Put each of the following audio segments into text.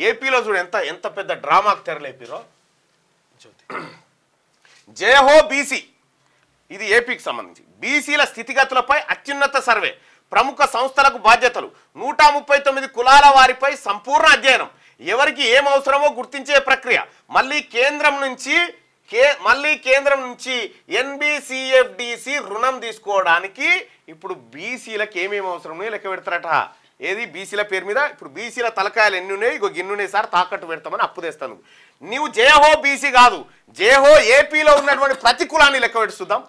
ఏపీలో చూడు ఎంత ఎంత పెద్ద డ్రామాకు తెరలేపిరో. జయహో బీసీ, ఇది ఏపీకి సంబంధించి బీసీల స్థితిగతులపై అత్యున్నత సర్వే, ప్రముఖ సంస్థలకు బాధ్యతలు, 139 కులాల వారిపై సంపూర్ణ అధ్యయనం, ఎవరికి ఏం అవసరమో గుర్తించే ప్రక్రియ, మళ్ళీ కేంద్రం నుంచి ఎన్బిసిఎఫ్డిసి రుణం తీసుకోవడానికి ఇప్పుడు బీసీలకు ఏమేమి అవసరమో లెక్క పెడతారట. ఏది బీసీల పేరు మీద ఇప్పుడు బీసీల తలకాయలు ఎన్ని ఉన్నాయి, ఇగో గిన్నున్నాయి సార్ తాకట్టు పెడతామని అప్పు తెస్తాను. నీవు జయహో బీసీ కాదు, జయహో ఏపీలో ఉన్నటువంటి ప్రతి కులాన్ని లెక్క పెడుస్తుందాం.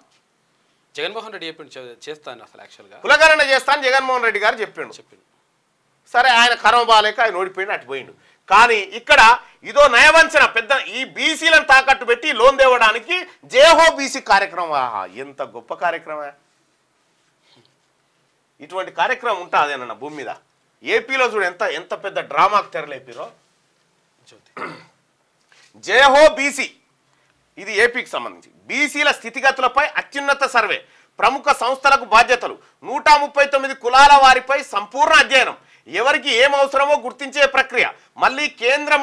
జగన్మోహన్ రెడ్డి చెప్పిండు చేస్తాను, అసలు యాక్చువల్గా కులగణన చేస్తాను జగన్మోహన్ రెడ్డి గారు చెప్పిండు. సరే ఆయన కర్మ బాలేక ఆయన ఓడిపోయిండు, అటు పోయిండు. కానీ ఇక్కడ ఇదో నయవంచన పెద్ద ఈ బీసీలను తాకట్టు పెట్టి లోన్ తేవడానికి జయహో బీసీ కార్యక్రమం. ఎంత గొప్ప కార్యక్రమం! ఇటువంటి కార్యక్రమం ఉంటుందేనన్న భూమి మీద. ఏపీలో చూడు ఎంత ఎంత పెద్ద డ్రామాకు తెరలేపిరో. జయహో బీసీ, ఇది ఏపీకి సంబంధించి బీసీల స్థితిగతులపై అత్యున్నత సర్వే, ప్రముఖ సంస్థలకు బాధ్యతలు, 139 కులాల వారిపై సంపూర్ణ అధ్యయనం, ఎవరికి ఏం అవసరమో గుర్తించే ప్రక్రియ, మళ్ళీ కేంద్రం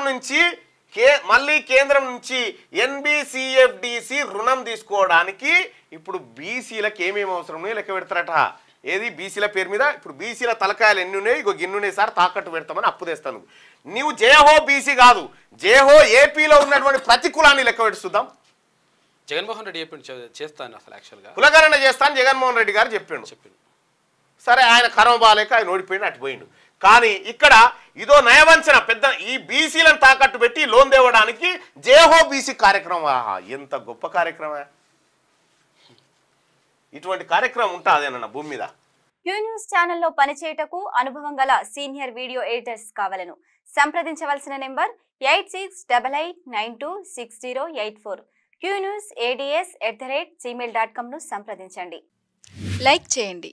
నుంచి ఎన్బిసిఎఫ్డిసి రుణం తీసుకోవడానికి ఇప్పుడు బీసీలకు ఏమేమి అవసరమో లెక్క పెడతారట. ఏది బీసీల పేరు మీద ఇప్పుడు బీసీల తలకాయలు ఎన్ని ఉన్నాయి, ఇగో గిన్నున్నాయి సార్ తాకట్టు పెడతామని అప్పు తెస్తాను. నీవు జయహో బీసీ కాదు, జయహో ఏపీలో ఉన్నటువంటి ప్రతి కులాన్ని లెక్క పెడుస్తుందాం. జగన్మోహన్ రెడ్డి చెప్పిండు చేస్తాను, అసలు యాక్చువల్గా కులగణన చేస్తాను జగన్మోహన్ రెడ్డి గారు చెప్పిండు. సరే ఆయన కర్మ బాలేక ఆయన ఓడిపోయిండు, అటు పోయిండు. కానీ ఇక్కడ ఇదో నయవంచన పెద్ద ఈ బీసీలను తాకట్టు పెట్టి లోన్ తేవడానికి జయహో బీసీ కార్యక్రమం. ఎంత గొప్ప కార్యక్రమం! ఇటువంటి కార్యక్రమం ఉంటుందేనన్న భూమి మీద. క్యూ న్యూస్ ఛానల్లో పనిచేయటకు అనుభవం గల సీనియర్ వీడియో ఎడిటర్స్ కావాలను సంప్రదించవలసిన నెంబర్ 8688926084. qnewsads@gmail.com ను సంప్రదించండి. లైక్ చేయండి.